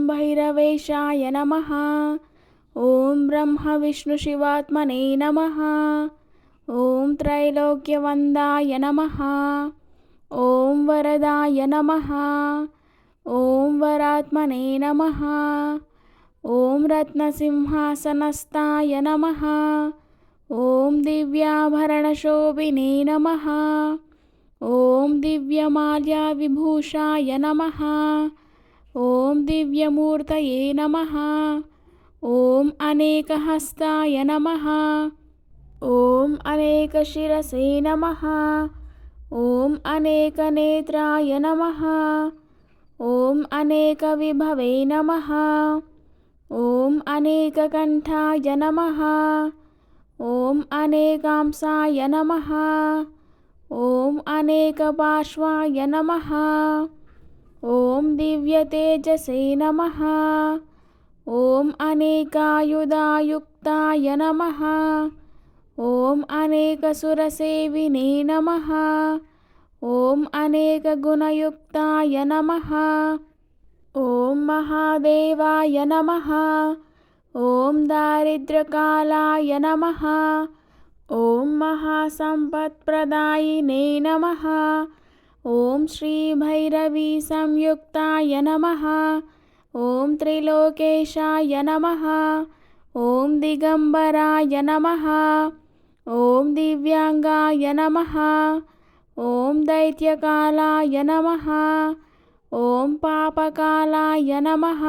भैरवेशाय नमः। ॐ ब्रह्मविष्णुशिवात्मने नमः। ॐ त्रैलोक्यवन्दाय नमः। ॐ वरदाय नमः। ॐ वरात्मने नमः। ॐ रत्नसिंहासनस्थाय नमः। ॐ दिव्याभरणशोभिने नमः। ॐ दिव्यमाल्याविभूषाय नमः। ॐ दिव्यमूर्तये नमः। ॐ अनेकहस्ताय नमः। ॐ अनेकशिरसे नमः। ॐ अनेकनेत्राय नमः। ॐ अनेकविभवे नमः। ॐ अनेककण्ठाय नमः। ॐ अनेकांसाय नमः। ॐ अनेकपार्श्वाय नमः। ॐ दिव्यतेजसे नमः। ॐ अनेकायुधायुक्ताय नमः। ॐ अनेकसुरसेविने नमः। ॐ अनेकगुणयुक्ताय नमः। ॐ महादेवाय नमः। ॐ दारिद्र्यकालाय नमः। ॐ महासम्पत्प्रदायिने नमः। ॐ श्रीभैरवीसंयुक्ताय नमः। ॐ त्रिलोकेशाय नमः। ॐ दिगम्बराय नमः। ॐ दिव्याङ्गाय नमः। ॐ दैत्यकालाय नमः। ॐ पापकालाय नमः।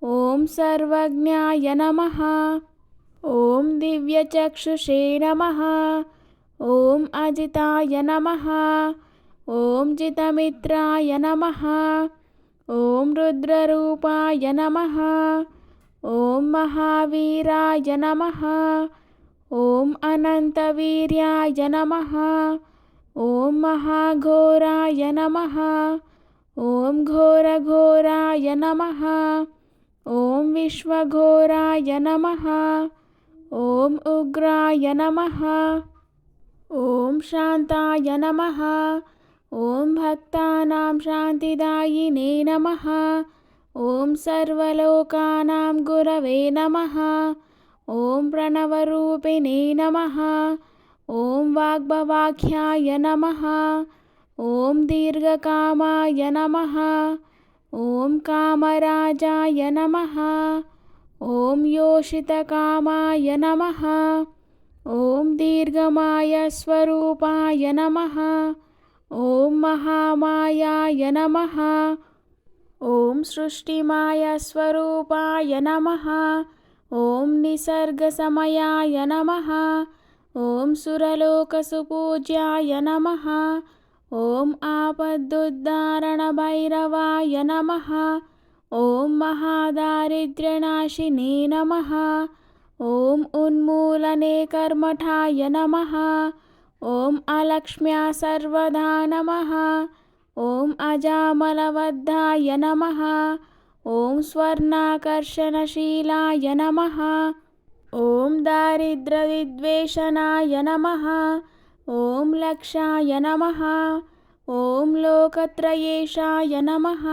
ॐ सर्वज्ञाय नमः। ॐ दिव्यचक्षुषे नमः। ॐ अजिताय नमः। ॐ जितमित्राय नमः। ॐ रुद्ररूपाय नमः। ॐ महावीराय नमः। ॐ अनन्तवीर्याय नमः। ॐ महाघोराय नमः। ॐ घोरघोराय नमः। ॐ विश्वघोराय नमः। ॐ उग्राय नमः। ॐ शान्ताय नमः। ॐ भक्तानां शान्तिदायिने नमः। ॐ सर्वलोकानां गुरवे नमः। ॐ प्रणवरूपिणे नमः। ॐ वाग्भवाख्याय नमः। ॐ दीर्घकामाय नमः। ॐ कामराजाय नमः। ॐ योषितकामाय नमः। ॐ दीर्घमायस्वरूपाय नमः। ॐ महामायाय नमः। ॐ सृष्टिमायस्वरूपाय नमः। ॐ निसर्गसमयाय नमः। ॐ सुरलोकसुपूज्याय नमः। ॐ आपदुद्धारणभैरवाय नमः। ॐ महादारिद्र्यनाशिने नमः। ॐ उन्मूलने कर्मठाय नमः। ॐ अलक्ष्म्या सर्वदा नमः। ॐ अजामलवद्धाय नमः। ॐ स्वर्णाकर्षणशीलाय नमः। ॐ दारिद्र्यविद्वेषणाय नमः। ॐ लक्षाय नमः। ॐ लोकत्रयेशाय नमः।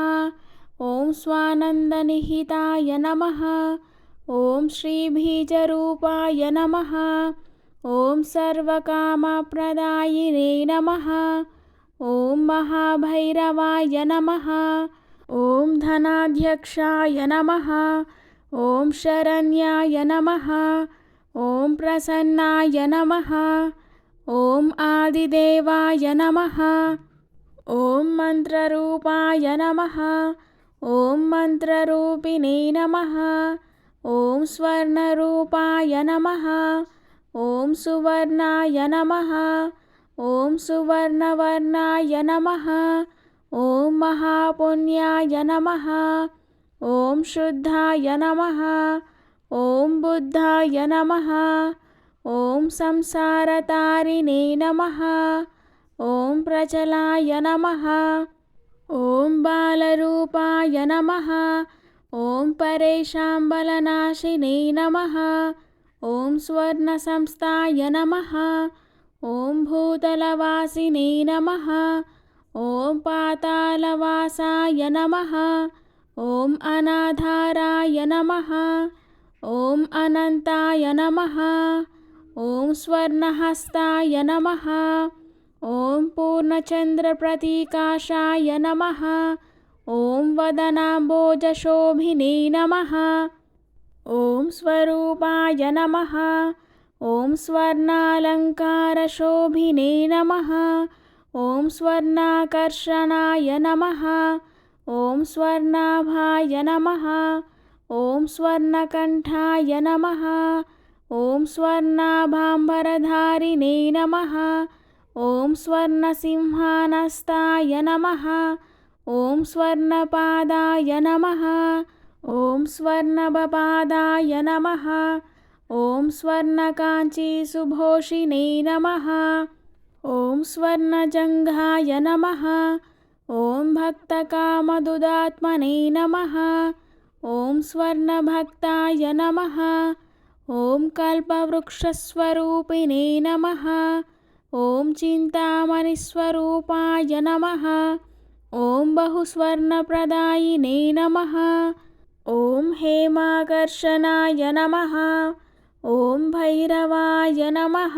ॐ स्वानन्दनिहिताय नमः। ॐ श्रीबीजरूपाय नमः। ॐ सर्वकामप्रदायिने नमः। ॐ महाभैरवाय नमः। ॐ धनाध्यक्षाय नमः। ॐ शरण्याय नमः। ॐ प्रसन्नाय नमः। ॐ आदिदेवाय नमः। ॐ मन्त्ररूपाय नमः। ॐ मन्त्ररूपिणे नमः। ॐ स्वर्णरूपाय नमः। ॐ सुवर्णाय नमः। ॐ सुवर्णवर्णाय नमः। ॐ महापुण्याय नमः। ॐ शुद्धाय नमः। ॐ बुद्धाय नमः। ॐ संसारतारिणे नमः। ॐ प्रचलाय नमः। ॐ बालरूपाय नमः। ॐ परेशाम्बलनाशिने नमः। ॐ स्वर्णसंस्थाय नमः। ॐ भूतलवासिने नमः। ॐ पातालवासाय नमः। ॐ अनाधाराय नमः। ॐ अनन्ताय नमः। ॐ स्वर्णहस्ताय नमः। ॐ पूर्णचन्द्रप्रतीकाशाय नमः। ॐ वदनाम्बोजशोभिने नमः। ॐ स्वरूपाय नमः। ॐ स्वर्णालङ्कारशोभिने नमः। ॐ स्वर्णाकर्षणाय नमः। ॐ स्वर्णाभाय नमः। ॐ स्वर्णकण्ठाय नमः। ॐ स्वर्णाभाम्बरधारिणे नमः। ॐ स्वर्णसिंहासनस्थाय नमः। ॐ स्वर्णपादाय नमः। ॐ स्वर्णबपादाय नमः। ॐ स्वर्णकाञ्चीसुभूषिणे नमः। ॐ स्वर्णजङ्घाय नमः। ॐ भक्तकामदुदात्मने नमः। ॐ स्वर्णभक्ताय नमः। ॐ कल्पवृक्षस्वरूपिणे नमः। ॐ चिन्तामणिस्वरूपाय नमः। ॐ बहुस्वर्णप्रदायिने नमः। ॐ हेमाकर्षणाय नमः। ॐ भैरवाय नमः।